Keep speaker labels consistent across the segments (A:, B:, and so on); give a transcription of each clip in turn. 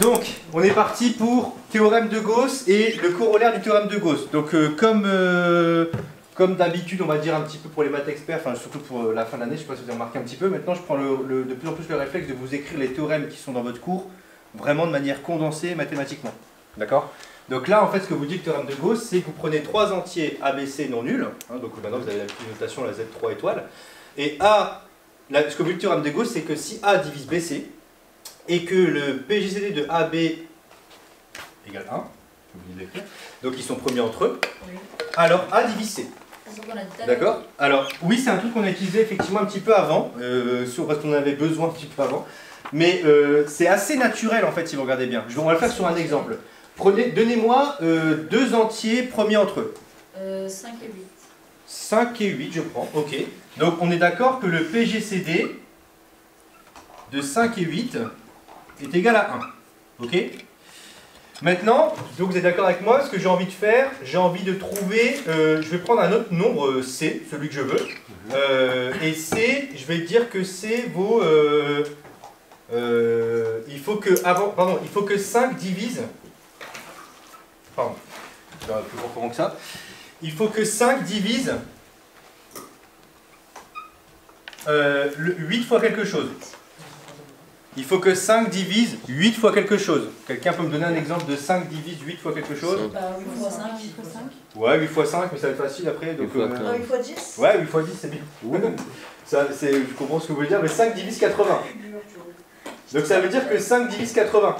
A: Donc, on est parti pour théorème de Gauss et le corollaire du théorème de Gauss. Donc, comme d'habitude, on va dire un petit peu pour les maths experts, enfin surtout pour la fin de l'année, je ne sais pas si vous avez remarqué un petit peu, maintenant je prends de plus en plus le réflexe de vous écrire les théorèmes qui sont dans votre cours, vraiment de manière condensée mathématiquement. D'accord? Donc là, en fait, ce que vous dit le théorème de Gauss, c'est que vous prenez trois entiers ABC non nuls, hein, donc maintenant vous avez la petite notation, la Z3 étoile, et ce que vous dit le théorème de Gauss, c'est que si A divise BC, et que le PGCD de AB égale 1, j'ai oublié d'écrire, donc ils sont premiers entre eux, oui. Alors A divise C. D'accord? Alors, oui, c'est un truc qu'on a utilisé effectivement un petit peu avant, parce qu'on en avait besoin un petit peu avant, mais c'est assez naturel en fait si vous regardez bien. On va le faire sur un exemple. Donnez-moi deux entiers premiers entre eux.
B: 5 et 8.
A: 5 et 8, je prends, ok. Donc on est d'accord que le PGCD de 5 et 8 est égal à 1. Ok? Maintenant, donc vous êtes d'accord avec moi, ce que j'ai envie de faire, j'ai envie de trouver, je vais prendre un autre nombre C, celui que je veux, et C, je vais dire que C vaut, il faut que 5 divise, pardon, je vais plus profond que ça, il faut que 5 divise 8 fois quelque chose. Il faut que 5 divise 8 fois quelque chose. Quelqu'un peut me donner un exemple de 5 divise 8 fois quelque chose?
B: 8 fois 5.
A: Ouais, 8 fois 5, mais ça va être facile après. Donc,
C: 8 fois 10?
A: Ouais, 8 fois 10, c'est bien. Je comprends ce que vous voulez dire, mais 5 divise 80. Donc ça veut dire que 5 divise 80.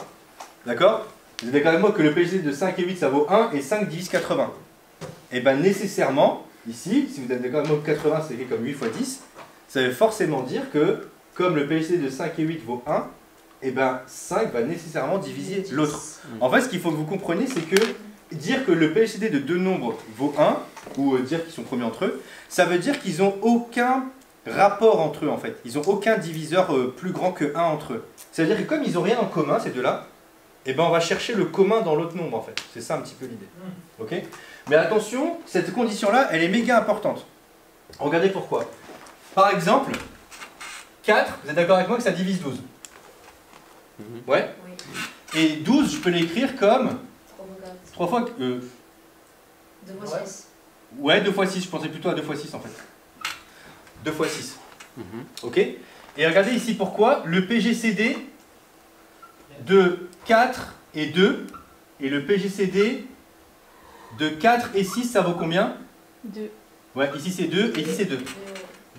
A: D'accord? Vous êtes d'accord avec moi que le PGCD de 5 et 8, ça vaut 1, et 5 divise 80. Et bien nécessairement, ici, si vous êtes d'accord avec moi que 80, c'est écrit comme 8 fois 10, ça veut forcément dire que comme le PGCD de 5 et 8 vaut 1, et ben 5 va nécessairement diviser l'autre. En fait, ce qu'il faut que vous compreniez, c'est que dire que le PGCD de deux nombres vaut 1, ou dire qu'ils sont premiers entre eux, ça veut dire qu'ils n'ont aucun rapport entre eux, en fait. Ils n'ont aucun diviseur plus grand que 1 entre eux. C'est-à-dire que comme ils n'ont rien en commun, ces deux-là, et ben on va chercher le commun dans l'autre nombre, en fait. C'est ça un petit peu l'idée. Ok? Mais attention, cette condition-là, elle est méga importante. Regardez pourquoi. Par exemple, 4, vous êtes d'accord avec moi que ça divise 12? Ouais? Oui. Et 12, je peux l'écrire comme 3 fois 4.
B: 2 fois 6.
A: Ouais, 2 fois 6, je pensais plutôt à 2 fois 6 en fait. 2 fois 6. Ok? Et regardez ici pourquoi le PGCD de 4 et 2 et le PGCD de 4 et 6, ça vaut combien?
C: 2.
A: Ouais, ici c'est 2 et ici c'est 2.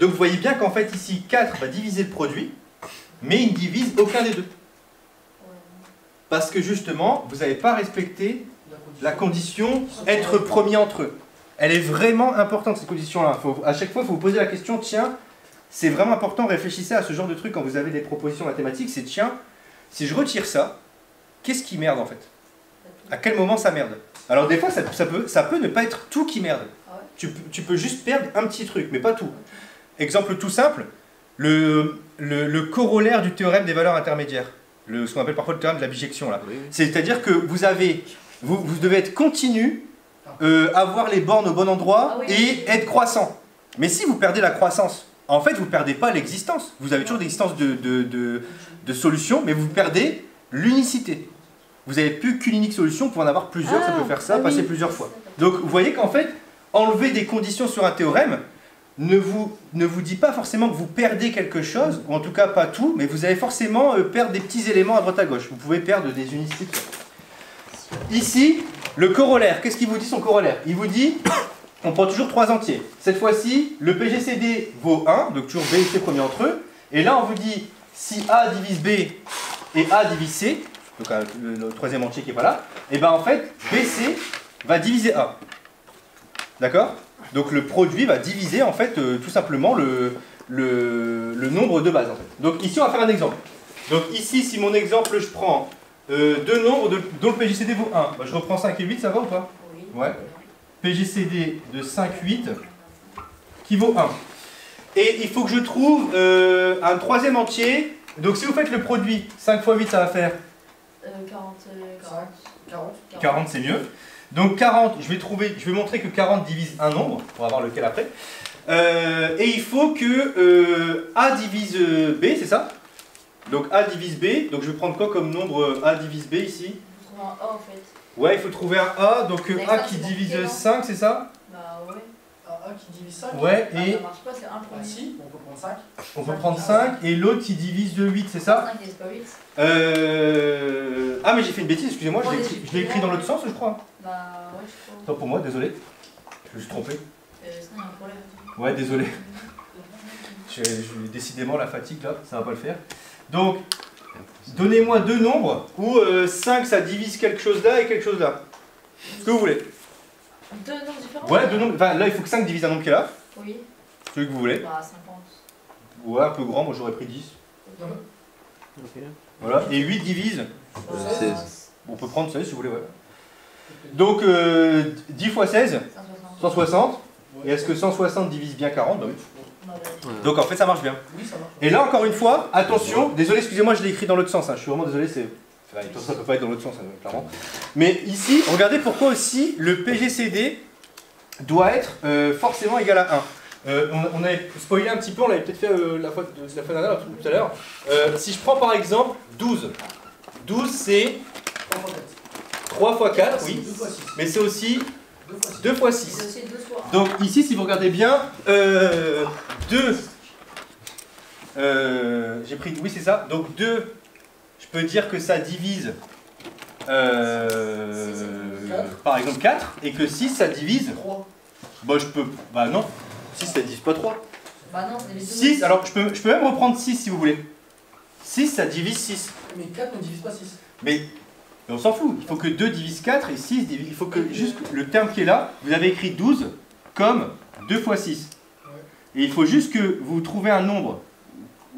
A: Donc vous voyez bien qu'en fait ici 4 va diviser le produit, mais il ne divise aucun des deux. Parce que justement, vous n'avez pas respecté la condition être premier entre eux. Elle est vraiment importante cette condition-là. À chaque fois, il faut vous poser la question, tiens, c'est vraiment important, réfléchissez à ce genre de truc quand vous avez des propositions mathématiques, c'est tiens, si je retire ça, qu'est-ce qui merde en fait? À quel moment ça merde? Alors des fois, ça peut ne pas être tout qui merde. Tu peux juste perdre un petit truc, mais pas tout. Exemple tout simple, le corollaire du théorème des valeurs intermédiaires, ce qu'on appelle parfois le théorème de la bijection. Oui. C'est-à-dire que vous devez être continu, avoir les bornes au bon endroit et être croissant. Mais si vous perdez la croissance, en fait vous ne perdez pas l'existence. Vous avez toujours l'existence de solution, mais vous perdez l'unicité. Vous n'avez plus qu'une unique solution, pour en avoir plusieurs, ça peut faire ça, passer plusieurs fois. Donc vous voyez qu'en fait, enlever des conditions sur un théorème, ne vous dit pas forcément que vous perdez quelque chose, ou en tout cas pas tout, mais vous allez forcément perdre des petits éléments à droite à gauche. Vous pouvez perdre des unicités. Ici, le corollaire, qu'est-ce qu'il vous dit son corollaire? Il vous dit, on prend toujours 3 entiers. Cette fois-ci, le PGCD vaut 1, donc toujours B et C premiers entre eux. Et là, on vous dit, si A divise B et A divise C, donc le troisième entier qui n'est pas là, et bien en fait, BC va diviser A. D'accord? Donc le produit va diviser en fait tout simplement le nombre de base en fait. Donc ici on va faire un exemple. Donc ici si mon exemple je prends deux nombres dont le PGCD vaut 1, bah, je reprends 5 et 8, ça va ou pas? Oui. Ouais. PGCD de 5, 8 qui vaut 1. Et il faut que je trouve un troisième entier. Donc si vous faites le produit, 5 fois 8 ça va faire 40 c'est mieux. Donc 40, je vais montrer que 40 divise un nombre, on va voir lequel après. Et il faut que A divise B, c'est ça? Donc A divise B, donc je vais prendre quoi comme nombre A divise B ici?
B: Faut trouver un A en fait.
A: Ouais, il faut trouver un A, donc
B: Avec
A: A
B: ça,
A: qui
B: c'est
A: divise
B: marqué, non
A: 5, c'est ça?
B: Bah ouais.
C: Un A qui divise 5.
A: Ouais,
B: Ah,
A: et
B: ça marche pas, c'est 1
C: Ah
B: premier.
C: si, on peut prendre 5.
A: on peut prendre 5, et l'autre qui divise de 8, c'est ça?
B: 5 c'est pas 8.
A: Ah mais j'ai fait une bêtise, excusez-moi,
B: Oh,
A: je l'ai écrit dans l'autre sens, je crois.
B: Bah ouais, je crois.
A: Tant pour moi, désolé. Je me suis trompé.
B: Sinon il y a un problème.
A: Ouais, désolé. Décidément, la fatigue là, ça va pas le faire. Donc, donnez-moi deux nombres où 5 ça divise quelque chose là et quelque chose là. Ce que vous voulez.
B: Deux nombres différents?
A: Ouais, deux nombres. Enfin, là, il faut que 5 divise un nombre qui est là.
B: Oui.
A: Celui que vous voulez.
B: Bah 50.
A: Ouais, un peu grand, moi j'aurais pris 10. Voilà. Et 8 divise.
B: Bah,
D: 16.
A: On peut prendre 16 si vous voulez, ouais. Donc, 10 fois 16,
B: 160.
A: 160. Et est-ce que 160 divise bien 40? Bah oui.
B: Bah, ouais.
A: Donc en fait, ça marche bien.
C: Oui, ça marche.
A: Et là, encore une fois, attention, désolé, excusez-moi, je l'ai écrit dans l'autre sens, hein. Je suis vraiment désolé, c'est... Enfin, de toute façon, ça peut pas être dans l'autre sens, hein, clairement. Mais ici, regardez pourquoi aussi le PGCD doit être forcément égal à 1. On avait spoilé un petit peu, on l'avait peut-être fait la fois dernière, tout à l'heure. Si je prends par exemple 12, 12 c'est 3 fois 4, oui,
C: 2 fois 6.
A: mais c'est aussi
C: 2 fois 6.
A: 2 fois 6.
B: C'est aussi 2 fois 1.
A: Donc ici, si vous regardez bien, 2, j'ai pris, oui c'est ça, donc 2, je peux dire que ça divise, par exemple 4, et que 6 ça divise,
C: 3.
A: bah je peux, bah non, 6 ça divise pas 3.
B: Bah non, c'est les deux.
A: 6, alors je peux même reprendre 6 si vous voulez. 6 ça divise 6.
C: Mais 4 ne divise pas 6.
A: Mais on s'en fout, il faut que 2 divise 4 et 6 divise, il faut que juste le terme qui est là, vous avez écrit 12 comme 2 fois 6. Et il faut juste que vous trouviez un nombre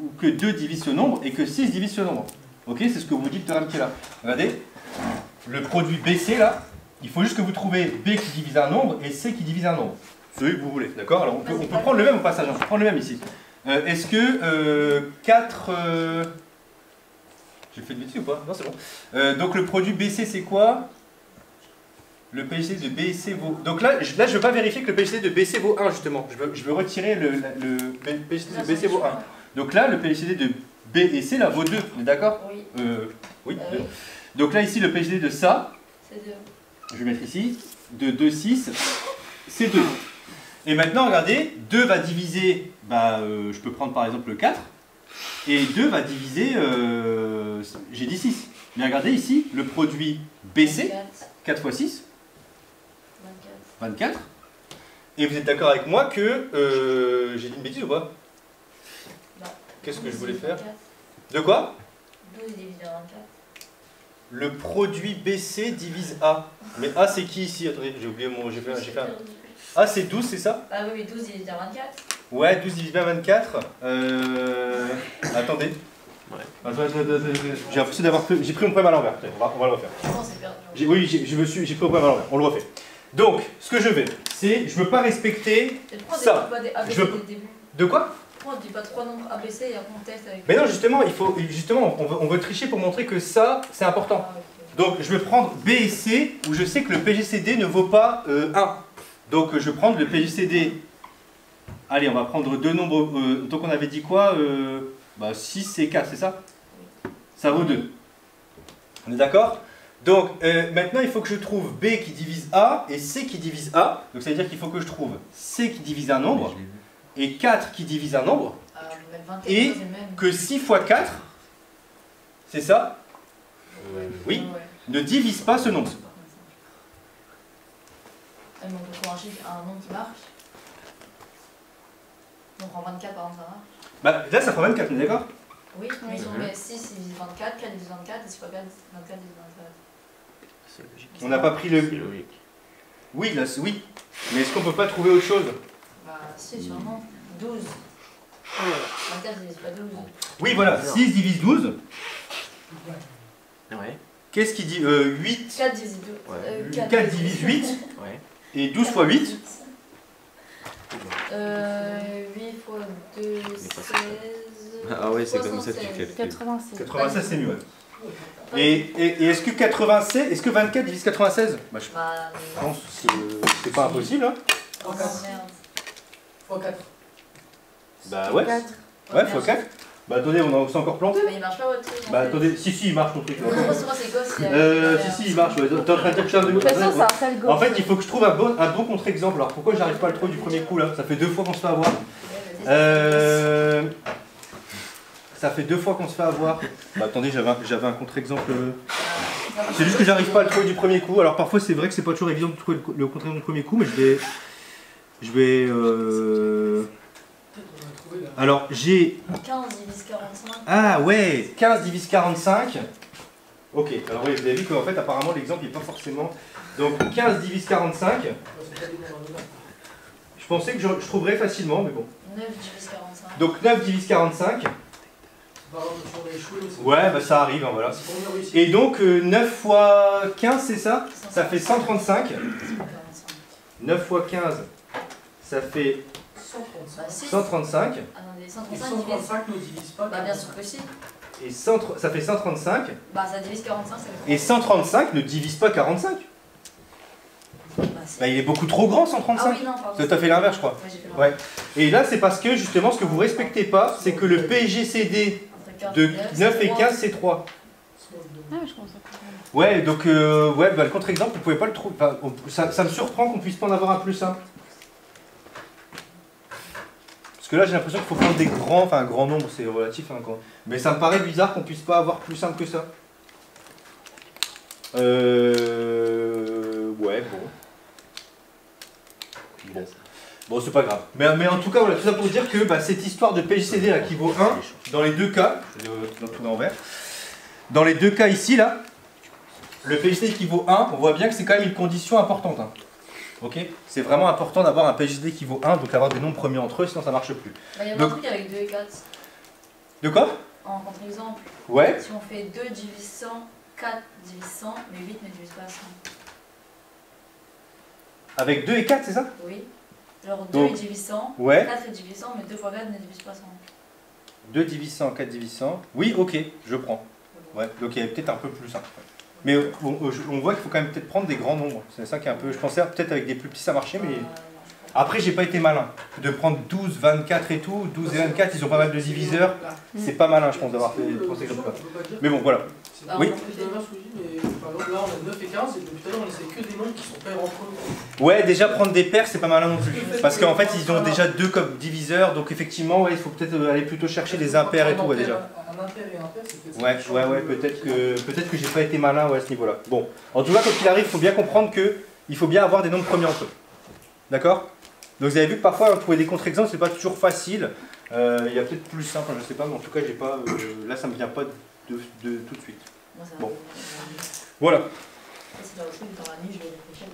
A: où que 2 divise ce nombre et que 6 divise ce nombre. Ok, c'est ce que vous dites le terme qui est là. Regardez, le produit BC là, il faut juste que vous trouvez B qui divise un nombre et C qui divise un nombre. Celui que vous voulez, d'accord? Alors on peut prendre le même au passage, on peut prendre le même ici. Est-ce que 4... J'ai fait de bêtises ou pas? Non, c'est bon. Donc le produit BC c'est quoi? Le PGCD de BC vaut... Donc là, je ne veux pas vérifier que le PGCD de BC vaut 1 justement. Je veux retirer le PGCD de BC vaut 1. Donc là, le PGCD de B et C là vaut 2, on est d'accord?
B: Oui.
A: Oui.
B: Oui.
A: Donc là ici, le PGCD de ça,
B: C'est 2.
A: je vais mettre ici, de 2, 6, c'est 2. Et maintenant, regardez, 2 va diviser, bah, je peux prendre par exemple le 4, et 2 va diviser, j'ai dit 6. Mais regardez ici, le produit BC, 4 fois 6, 24. Et vous êtes d'accord avec moi que j'ai dit une bêtise ou pas? Qu'est-ce que je voulais faire? De quoi?
B: 12 divisé par 24.
A: Le produit BC divise A. Mais A c'est qui ici? Attendez, j'ai oublié mon... J'ai fait un... A c'est 12, c'est ça?
B: Ah oui, 12 divisé par 24.
A: Ouais, 12 divisé par 24. Attendez.
D: Ouais.
A: Attends, j'ai l'impression d'avoir fait... J'ai pris mon problème à l'envers. On va le refaire.
B: Non, c'est perdu.
A: Oui, j'ai pris mon problème à l'envers. On le refait. Donc, ce que je vais, c'est... Je ne veux pas respecter
B: Et pourquoi
A: ça.
B: on dit pas des ABC
A: Je veux-
B: dès le début?
A: De quoi?
B: Pourquoi on dit pas 3 nombres ABC et après on teste avec.
A: Mais non, justement, il faut... Justement, on veut tricher pour montrer que ça, c'est important.
B: Ah, ok.
A: Donc je vais prendre B et C où je sais que le PGCD ne vaut pas 1. Donc je vais prendre le PGCD. Allez, on va prendre deux nombres. Donc on avait dit quoi 6 et 4, c'est ça? Ça vaut 2. On est d'accord? Donc maintenant il faut que je trouve B qui divise A et C qui divise A. Donc ça veut dire qu'il faut que je trouve C qui divise un nombre et 4 qui divise un nombre.
B: Ah, mais 21,
A: Et
B: c'est le même.
A: que 6 fois 4, c'est ça? Oui.
B: Ouais.
A: Ne divise pas ce nombre.
B: Ah, mais on peut trouver un nombre qui marche. Donc en 24 par exemple ça marche.
A: Bah, là ça fera 24, on est d'accord?
B: Oui, mais si on met 6 divise 24, 4 divise 24, et 6 fois 4, 24 divise 24.
D: C'est logique.
A: On n'a pas pris le...
D: C'est logique.
A: Oui, là, oui. Mais est-ce qu'on peut pas trouver autre chose?
B: Bah si, sûrement. 12. 24 divise pas 12.
A: Oui, voilà. 6 divise 12.
D: Ouais.
A: Qu'est-ce qui dit 8?
B: 4 divise 12.
D: Ouais.
A: 4 divise 8.
D: Ouais.
A: Et 12 fois 8.
B: 8 fois 2, 16.
D: Ah ouais, c'est comme ça que tu
B: 76.
D: calcules.
E: 96.
A: 96, c'est mieux. Ouais. Et est-ce que 96, est-ce que 24 divise 96? Bah, je
B: Bah,
A: pense que c'est pas impossible. Hein.
B: oh, merde.
C: Fois 4.
A: Bah ouais.
E: 4.
A: Ouais, fois 4. Bah attendez, on s'est encore planté.
B: Mais il marche pas votre truc.
A: Bah attendez, si il marche ton truc.
B: Moi c'est quoi
A: Si il marche, ouais. T'es en train de dire que je suis un
E: De toute façon, ça harcèle gauche.
A: En fait, il faut que je trouve un bon contre-exemple. Alors pourquoi j'arrive pas à le trouver du premier coup là? Ça fait 2 fois qu'on se fait avoir. Ça fait 2 fois qu'on se fait avoir. Bah attendez, j'avais un contre-exemple. C'est juste que j'arrive pas à le trouver du premier coup. Alors parfois c'est vrai que c'est pas toujours évident de trouver le contre-exemple du premier coup, mais je vais alors j'ai
B: 15 divise 45.
A: Ah ouais, 15 divise 45. Ok, alors oui, vous avez vu qu'en fait apparemment l'exemple n'est pas forcément. Donc 15 divise 45. Je pensais que je trouverais facilement, mais bon.
B: 9 divise 45.
A: Donc 9 divise 45. Ouais, bah ça arrive, hein, voilà. Et donc 9 fois 15, c'est ça? Ça fait 135. 9 fois 15, ça fait 135.
B: Ah non, les 135
C: Et 135 ne divise pas.
B: Bah bien sûr que si.
A: Et ça fait 135.
B: Bah ça divise 45, ça fait
A: Et 135 ne divise pas 45.
B: Bah, si.
A: Bah il est beaucoup trop grand 135.
B: Ah oui, non, pardon.
A: T'as fait l'inverse, je crois.
B: Ouais, j'ai fait l'inverse.
A: Ouais. Et là, c'est parce que justement, ce que vous respectez pas, c'est que le PGCD de 9 et 15, c'est 3.
E: Ah, je commence à comprendre.
A: Ouais, donc ouais, bah, le contre-exemple, vous pouvez pas le trouver. Enfin, ça me surprend qu'on puisse pas en avoir un plus simple. Parce que là, j'ai l'impression qu'il faut prendre des grands, enfin un grand nombre, c'est relatif, hein, quoi. Mais ça me paraît bizarre qu'on puisse pas avoir plus simple que ça. Ouais, bon. Bon, c'est pas grave. Mais en tout cas, voilà, tout ça pour dire que bah, cette histoire de PGCD là, qui vaut 1, dans les deux cas, je vais le tourner en vert. Dans les deux cas ici, là, le PGCD qui vaut 1, on voit bien que c'est quand même une condition importante. Hein. Ok, c'est vraiment important d'avoir un PGCD qui vaut 1, donc avoir des nombres premiers entre eux, sinon ça marche plus.
B: Bah, il y a
A: Donc-
B: un truc avec 2 et 4.
A: De quoi?
B: En contre-exemple,
A: Ouais.
B: si on fait 2 divise 100, 4 divise 100, mais 8 ne divise pas 100.
A: Avec 2 et 4, c'est ça?
B: Oui. Genre 2
A: Donc,
B: il divise 100,
A: Ouais.
B: 4 il divise 100, mais 2 fois 4 ne divise pas 100.
A: 2 divise 100, 4 divise 100. Oui, ok, je prends. Ouais, donc il y a peut-être un peu plus simple. Mais on voit qu'il faut quand même peut-être prendre des grands nombres. C'est ça qui est un peu. Je pensais peut-être avec des plus petits ça marchait, mais. Après, j'ai pas été malin. De prendre 12, 24 et tout. 12 et 24, ils ont pas mal de diviseurs. C'est pas malin, je pense, d'avoir fait pensé comme ça. Mais bon, voilà. Oui.
C: Par exemple, là, on a 9 et 15, et depuis tout à l'heure, on essaie que des nombres qui sont pairs entre eux.
A: Ouais, déjà prendre des paires, c'est pas malin non plus. Parce qu'en fait, ils ont déjà 2 comme diviseurs. Donc, effectivement, ouais, il faut peut-être aller plutôt chercher des impairs et tout, ouais, déjà.
C: Un impair et un pair, c'est peut-être.
A: Ouais, peut-être que j'ai pas été malin ouais, à ce niveau-là. Bon, en tout cas, quand il arrive, il faut bien comprendre que il faut bien avoir des nombres premiers entre eux. D'accord? Donc vous avez vu que parfois trouver des contre-exemples, c'est pas toujours facile. Il y a peut-être plus simple, je sais pas, mais en tout cas, j'ai pas. Là, ça me vient pas de tout de suite.
B: Moi, ça
A: Bon.
B: va.
A: Voilà.
B: C'est dans le truc, dans la nuit, je vais réfléchir.